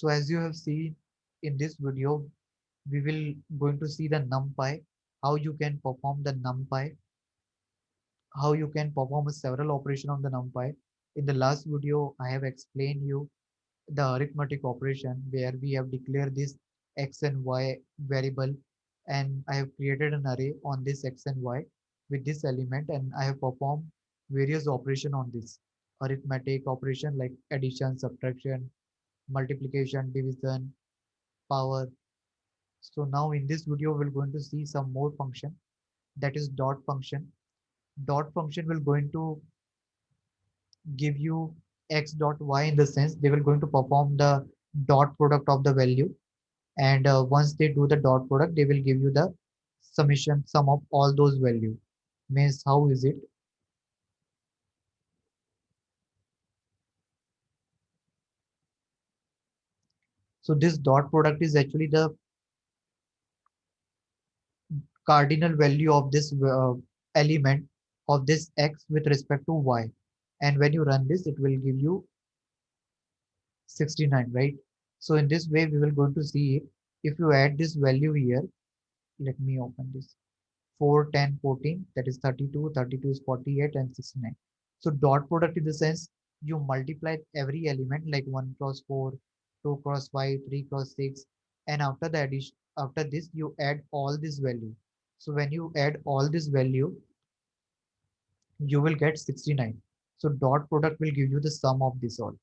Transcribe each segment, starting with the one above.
So as you have seen in this video, we will going to see the NumPy, how you can perform the NumPy, how you can perform several operation on the NumPy. In the last video, I have explained you the arithmetic operation where we have declared this x and y variable, and I have created an array on this x and y with this element, and I have performed various operation on this arithmetic operation like addition, subtraction, multiplication, division, power. So now in this video we're going to see some more function, that is dot function. Dot function will going to give you x dot y, in the sense they will going to perform the dot product of the value, and once they do the dot product they will give you the summation sum of all those value. Means how is it? So this dot product is actually the cardinal value of this element of this x with respect to y, and when you run this it will give you 69, right? So in this way we will going to see it. If you add this value here, let me open this. 4, 10, 14, that is 32, 32 is 48 and 69. So dot product in the sense you multiply every element like 1 cross 4, 2 cross 5, 3 cross 6, and after the addition, after this you add all this value. So when you add all this value, you will get 69. So dot product will give you the sum of this all.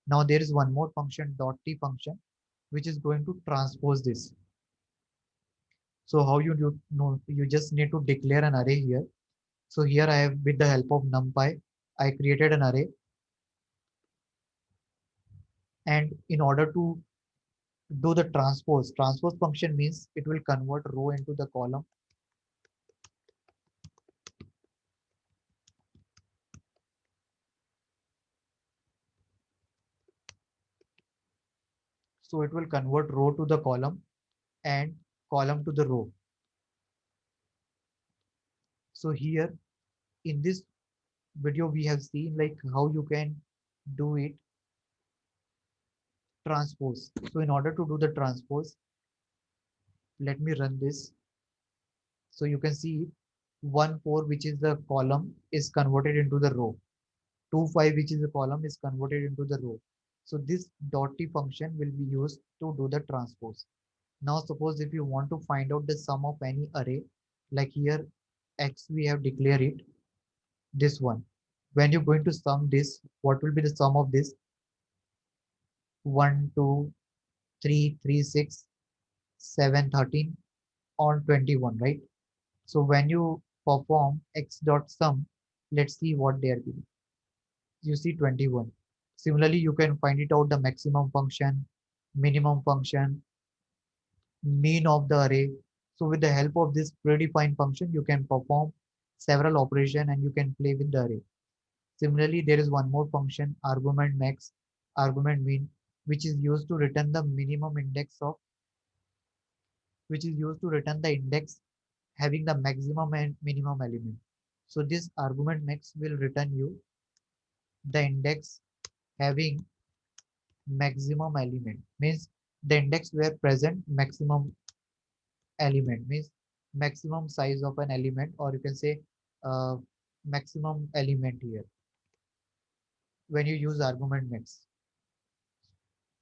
Now there is one more function, dot t function, which is going to transpose this. So how you do know, you just need to declare an array here. So here I have, with the help of NumPy, I created an array, and in order to do the transpose function means it will convert row into the column. So it will convert row to the column and column to the row. So here in this video we have seen like how you can do it transpose. So in order to do the transpose, let me run this. So you can see 1 4, which is the column, is converted into the row. 2 5, which is the column, is converted into the row. So this dot t function will be used to do the transpose. Now suppose if you want to find out the sum of any array, like here x we have declared it, this one. When you're going to sum this, what will be the sum of this? 1 2 3 3 6 7 13 or 21, right? So when you perform x dot sum, let's see what they are giving. You see 21. Similarly, you can find it out the maximum function, minimum function, mean of the array. So with the help of this predefined function, you can perform several operation and you can play with the array. Similarly, there is one more function, argument max, argument mean, which is used to return the minimum index of, which is used to return the index having the maximum and minimum element. So this argument max will return you the index having maximum element, means the index where present maximum element, means maximum size of an element, or you can say uh, maximum element here when you use argument max.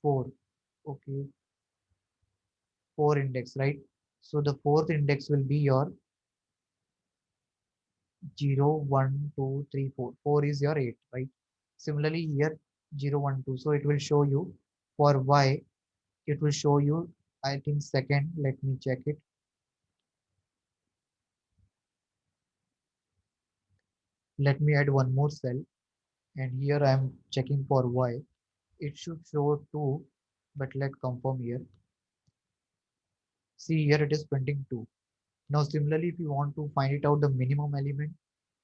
4, okay, 4 index, right? So the fourth index will be your 0 1 2 3 4. 4 is your 8, right? Similarly here 0 1 2, so it will show you for y, it will show you, I think second, let me check it. Let me add one more cell, and here I am checking for y. It should show 2, but let's confirm here. See here it is printing 2. Now similarly, if you want to find it out the minimum element,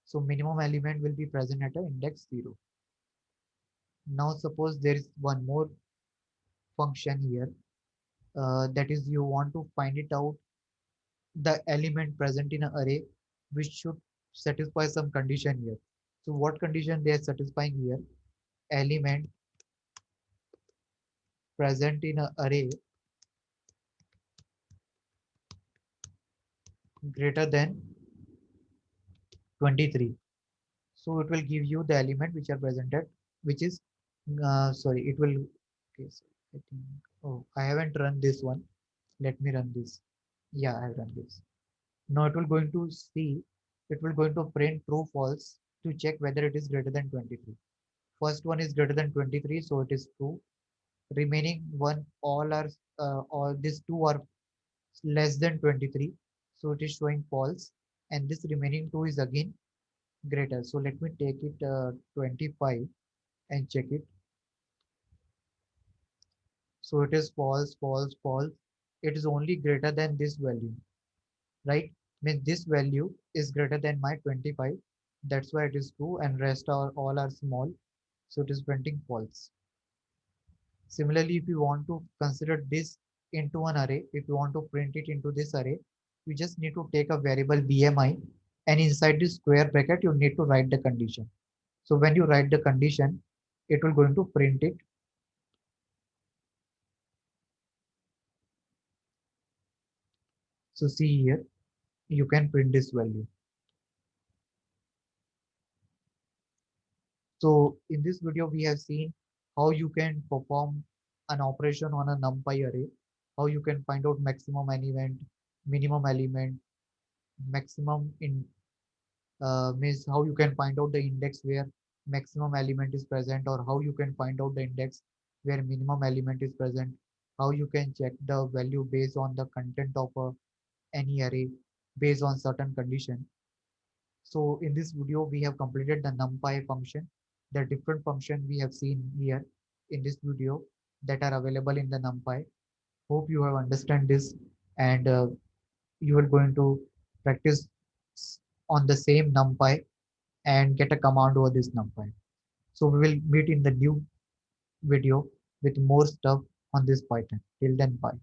so minimum element will be present at a index 0. Now suppose there is one more function here, that is you want to find it out the element present in an array which should satisfy some condition here. So what condition they are satisfying here? Element present in an array greater than 23. So it will give you the element which are presented, which is sorry, it will okay, so I think oh I haven't run this one. Let me run this. Yeah, I have run this. Now it will going to see, it will going to print true false to check whether it is greater than 23. First one is greater than 23, so it is true. Remaining one all these two are less than 23, so it is showing false, and this remaining two is again greater. So let me take it 25 and check it. So it is false, false, false. It is only greater than this value, right? Means this value is greater than my 25. That's why it is true, and rest are all are small. So it is printing false. Similarly, if you want to consider this into an array, if you want to print it into this array, you just need to take a variable BMI, and inside this square bracket, you need to write the condition. So when you write the condition, it will going to print it. So see here, you can print this value. So in this video, we have seen how you can perform an operation on a NumPy array, how you can find out maximum element, minimum element, maximum in means how you can find out the index where maximum element is present, or how you can find out the index where minimum element is present, how you can check the value based on the content of any array based on certain condition. So in this video, we have completed the NumPy function. The different function we have seen here in this video that are available in the NumPy. Hope you have understand this, and you are going to practice on the same NumPy and get a command over this NumPy. So we will meet in the new video with more stuff on this Python. Till then, bye.